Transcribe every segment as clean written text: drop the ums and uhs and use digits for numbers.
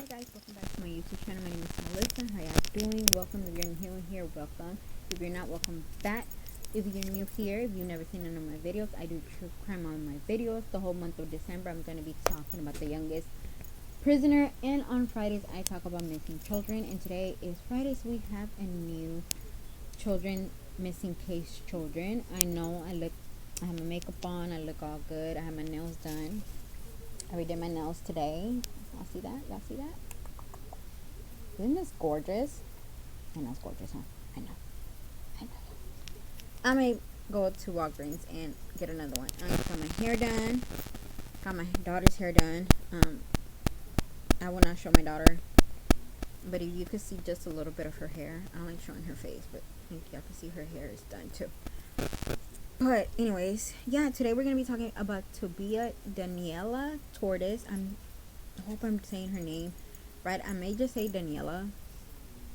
guys, welcome back to my YouTube channel. My name is Melissa. How y'all doing? Welcome. If you're new here, welcome. If you're not, welcome back. If you're new here, if you've never seen none of my videos, I do true crime on my videos. The whole month of December, I'm going to be talking about the youngest prisoner, and on Fridays, I talk about missing children. And today is Friday, so we have a new children missing case children. I know I have my makeup on, I look all good, I have my nails done. I redid my nails today. Y'all see that? Y'all see that? Isn't this gorgeous? I know it's gorgeous, huh? I know. I may go to Walgreens and get another one. I got my hair done. Got my daughter's hair done. I will not show my daughter, but if you could see just a little bit of her hair, I don't like showing her face, but I think y'all can see her hair is done too. But anyways, yeah, today we're gonna be talking about Tabitha Danielle Tuders. I hope I'm saying her name right. I may just say Daniela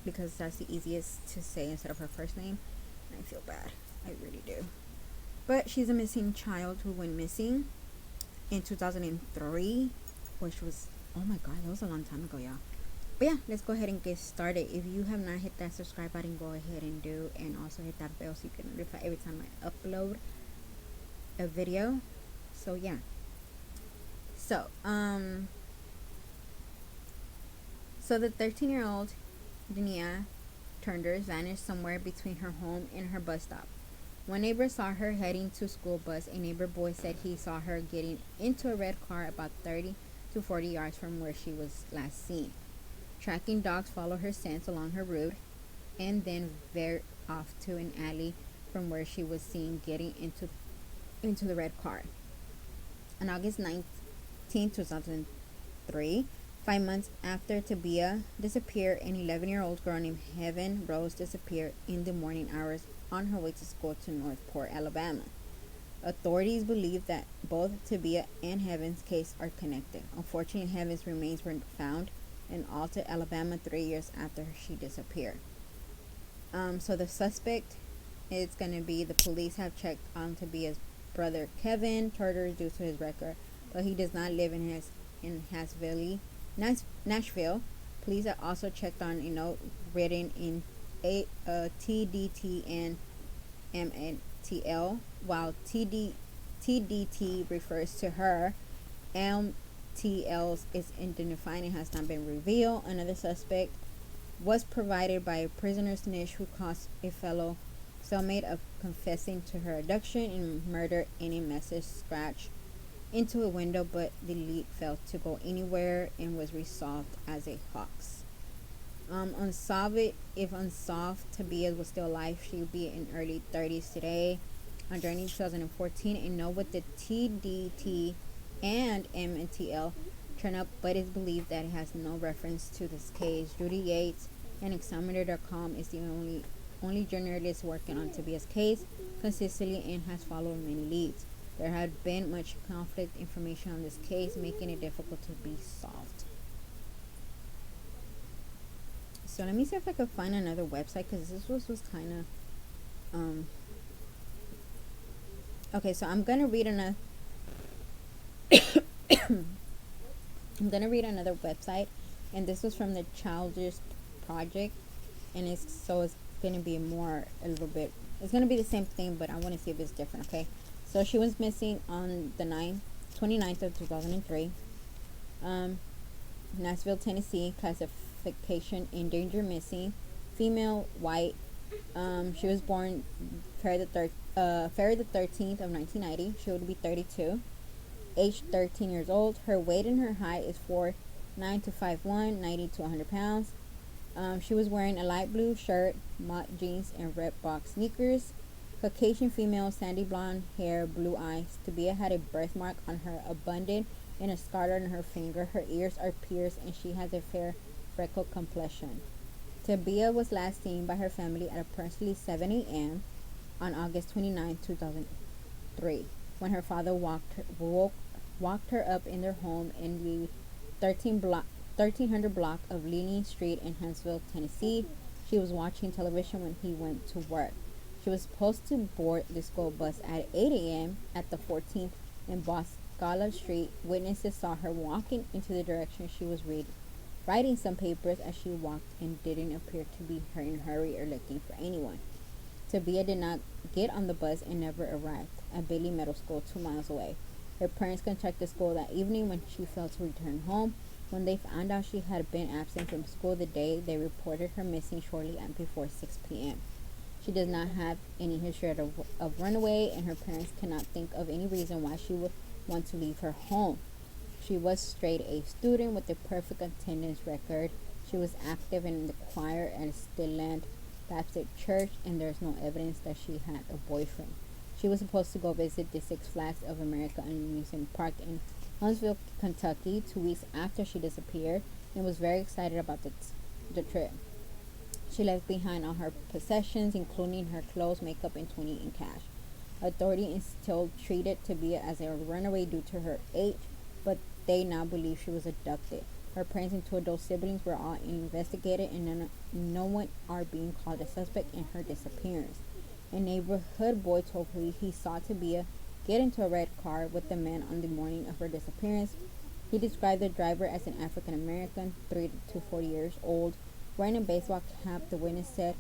because that's the easiest to say instead of her first name. And I feel bad. I really do. But she's a missing child who went missing in 2003, which was, oh my god, that was a long time ago, y'all. But yeah, let's go ahead and get started. If you have not hit that subscribe button, go ahead and do, and also hit that bell so you get notified every time I upload a video. So yeah. So the 13-year-old Danielle Tuders vanished somewhere between her home and her bus stop. One neighbor saw her heading to school bus. A neighbor boy said he saw her getting into a red car about 30 to 40 yards from where she was last seen. Tracking dogs followed her scent along her route and then veered off to an alley from where she was seen getting into the red car. On August 19, 2003, 5 months after Tabitha disappeared, an 11-year-old girl named Heaven Rose disappeared in the morning hours on her way to school to Northport, Alabama. Authorities believe that both Tabitha and Heaven's case are connected. Unfortunately, Heaven's remains were found in Alta, Alabama 3 years after she disappeared. So the suspect is going to be, the police have checked on Tabitha's brother Kevin Tuders due to his record, but he does not live in Nashville. Police have also checked on a note written in TDT and MNTL. While TDT refers to her, MTL is identified and has not been revealed. Another suspect was provided by a prisoner's niche who caused a fellow cellmate of confessing to her abduction and murder in a message scratched into a window, but the lead failed to go anywhere and was resolved as a hoax. If unsolved, Tabitha was still alive. She would be in early 30s today. On January 2014, a note with the TDT and MNTL turned up, but it's believed that it has no reference to this case. Judy Yates and Examiner.com is the only journalist working on Tabitha's case consistently and has followed many leads. There had been much conflict information on this case, making it difficult to be solved. So let me see if I could find another website, because this was kind of okay. So I'm gonna read another I'm gonna read another website, and this was from the Childers Project, and it's gonna be it's gonna be the same thing, but I want to see if it's different. Okay. So she was missing on the 29th of 2003. Nashville, Tennessee, classification endangered missing, female, white. She was born February the 13th of 1990. She would be 32. Age 13 years old. Her weight and her height is 4'9" to 5'1", 90 to 100 pounds. She was wearing a light blue shirt, mock jeans, and red box sneakers. Caucasian female, sandy blonde hair, blue eyes. Tabitha had a birthmark on her abundant and a scar on her finger. Her ears are pierced and she has a fair freckled complexion. Tabitha was last seen by her family at approximately 7 a.m. on August 29, 2003, when her father walked her up in their home in the 1300 block of Leaning Street in Huntsville, Tennessee. She was watching television when he went to work. She was supposed to board the school bus at 8 a.m. at the 14th and Boscala Street. Witnesses saw her walking into the direction she was writing some papers as she walked and didn't appear to be in a hurry or looking for anyone. Tabitha did not get on the bus and never arrived at Bailey Middle School 2 miles away. Her parents contacted school that evening when she failed to return home. When they found out she had been absent from school the day, they reported her missing shortly before 6 p.m. She does not have any history of runaway, and her parents cannot think of any reason why she would want to leave her home. She was straight A student with a perfect attendance record. She was active in the choir at Stillland Baptist Church, and there's no evidence that she had a boyfriend. She was supposed to go visit the Six Flags of America Amusement Park in Huntsville, Kentucky, 2 weeks after she disappeared, and was very excited about the trip. She left behind all her possessions, including her clothes, makeup, and $20 in cash. Authorities still treated Tabitha as a runaway due to her age, but they now believe she was abducted. Her parents and two adult siblings were all investigated, and no one are being called a suspect in her disappearance. A neighborhood boy told police he saw Tabitha get into a red car with the man on the morning of her disappearance. He described the driver as an African American, 3 to 4 years old, wearing a baseball cap. The witness said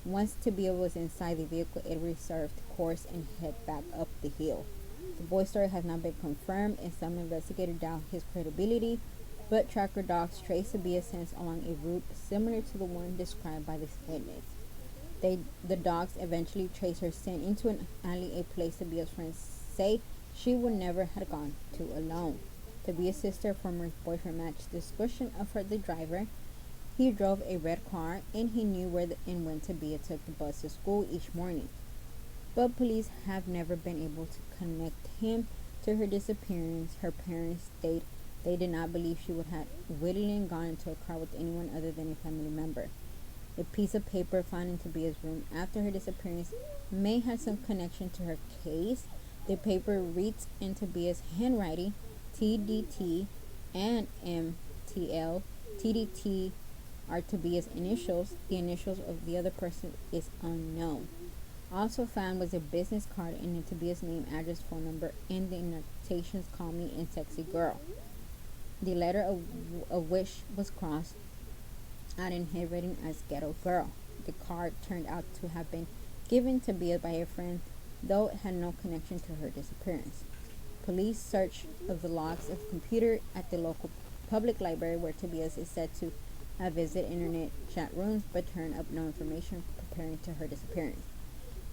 once Tabitha was inside the vehicle, it reversed course and head back up the hill. The boy's story has not been confirmed, and some investigators doubt his credibility, but tracker dogs traced Tabitha's scent along a route similar to the one described by this witness. The dogs eventually traced her scent into an alley, a place Tabitha's friends say she would never have gone to alone. Tabitha's sister, former boyfriend, matched the description of the driver. He drove a red car, and he knew where and when Tabitha took the bus to school each morning. But police have never been able to connect him to her disappearance. Her parents stated they did not believe she would have willingly gone into a car with anyone other than a family member. A piece of paper found in Tabitha's room after her disappearance may have some connection to her case. The paper reads in Tabitha's handwriting, TDT and MTL. TDT are Tabitha's initials. The initials of the other person is unknown. Also found was a business card and Tabitha's name, address, phone number, and the annotations "Call me" and "Sexy girl." The letter of which was crossed out in handwriting as "Ghetto girl." The card turned out to have been given to Tabitha by a friend, though it had no connection to her disappearance. Police searched of the logs of the computer at the local public library where Tabitha is said to have visited internet chat rooms, but turned up no information preparing to her disappearance.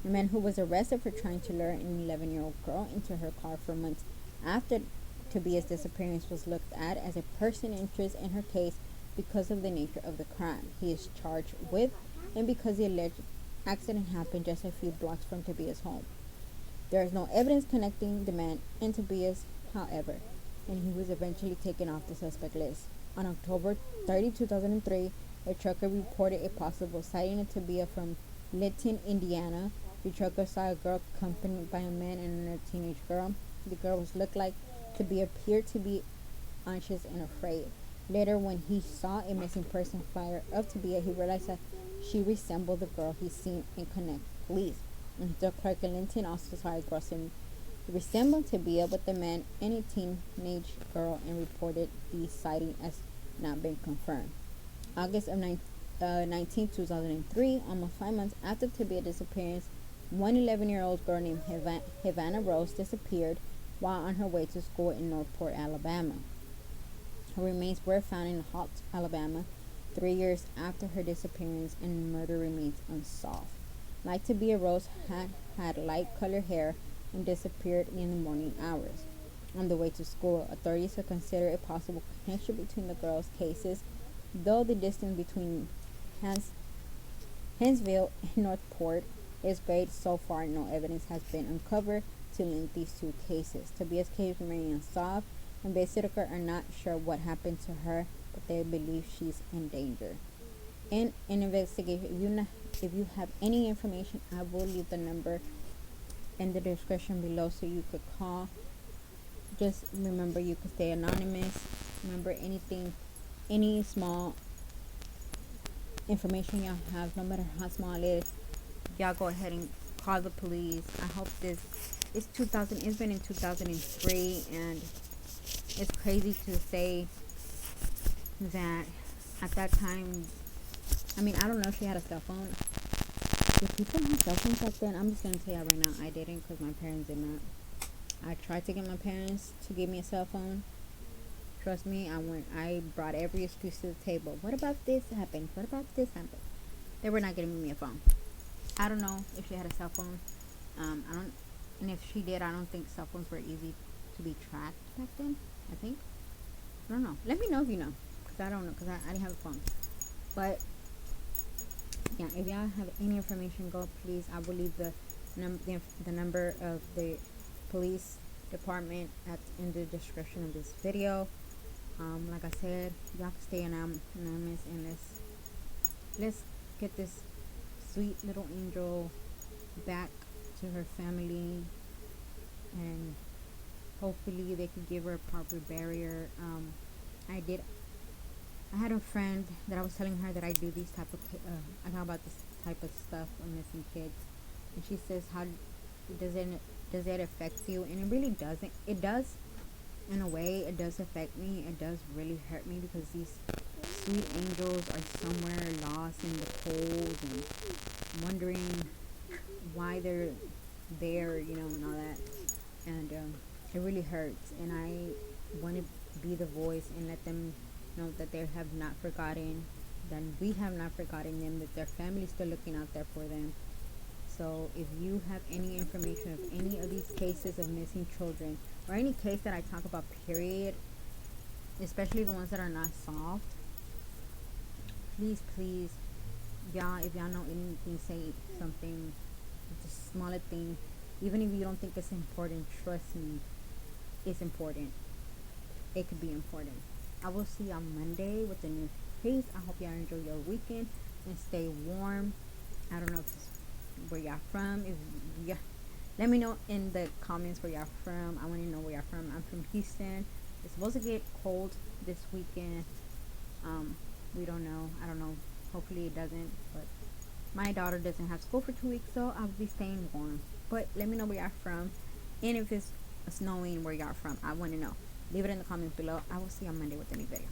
The man who was arrested for trying to lure an 11-year-old girl into her car for months after Tabitha's disappearance was looked at as a person interest in her case because of the nature of the crime he is charged with, and because the alleged accident happened just a few blocks from Tabitha's home. There is no evidence connecting the man and Tabitha's, however, and he was eventually taken off the suspect list. On October 30, 2003, a trucker reported a possible sighting of Tabitha from Lytton, Indiana. The trucker saw a girl accompanied by a man and another teenage girl. The girl was looked like Tabitha appeared to be anxious and afraid. Later, when he saw a missing person flyer of Tabitha, he realized that she resembled the girl he seen and connected police. The clerk in Linton also saw a girl resembled Tabitha with the man and a teenage girl, and reported the sighting as not being confirmed. August of 19, 2003, almost 5 months after Tabitha's disappearance, one 11-year-old girl named Havana Rose disappeared while on her way to school in Northport, Alabama. Her remains were found in Holt, Alabama, 3 years after her disappearance, and murder remains unsolved. Like Tabitha, Rose had light-colored hair and disappeared in the morning hours. On the way to school, authorities have considered a possible connection between the girls' cases, though the distance between Huntsville and Northport is great. So far, no evidence has been uncovered to link these two cases. Tabitha's case remains unsolved, and investigators are not sure what happened to her, but they believe she's in danger. In an investigation, if you have any information, I will leave the number in the description below so you could call. Just remember, you can stay anonymous. Remember, any small information y'all have, no matter how small it is, y'all go ahead and call the police. I hope it's been in 2003, and it's crazy to say that at that time, I mean, I don't know if she had a cell phone. Did people have cell phones back then? I'm just gonna tell you right now, I didn't, because my parents did not. I tried to get my parents to give me a cell phone. Trust me, I brought every excuse to the table. What about this happened? What about this happened? They were not giving me a phone. I don't know if she had a cell phone. I don't, and if she did, I don't think cell phones were easy to be tracked back then. I think. I don't know. Let me know if you know, because I don't know, because I didn't have a phone. But yeah, if y'all have any information, go please. I will leave the number of the police department in the description of this video. Like I said, y'all can stay anonymous, and let's get this sweet little angel back to her family, and hopefully they could give her a proper burial. I had a friend that I was telling her that I do these type of I talk about this type of stuff on missing kids, and she says, how does it affect you? And it really doesn't. It does, in a way. It does affect me. It does really hurt me, because these sweet angels are somewhere lost in the cold and wondering why they're there, and all that. And it really hurts, and I want to be the voice and let them know that they have not forgotten, that we have not forgotten them, that their family is still looking out there for them. So if you have any information of any of these cases of missing children, or any case that I talk about, period, especially the ones that are not solved, please, y'all, if y'all know anything, say something. It's a smaller thing. Even if you don't think it's important, trust me, it's important. It could be important. I will see you on Monday with a new case. I hope y'all enjoy your weekend and stay warm. I don't know if it's where y'all from. If yeah, let me know in the comments where y'all from. I want to know where y'all from. I'm from Houston. It's supposed to get cold this weekend. We don't know. I don't know. Hopefully it doesn't. But my daughter doesn't have school for 2 weeks, so I'll be staying warm. But let me know where y'all from, and if it's snowing where y'all from, I want to know. Leave it in the comments below. I will see you on Monday with a new video.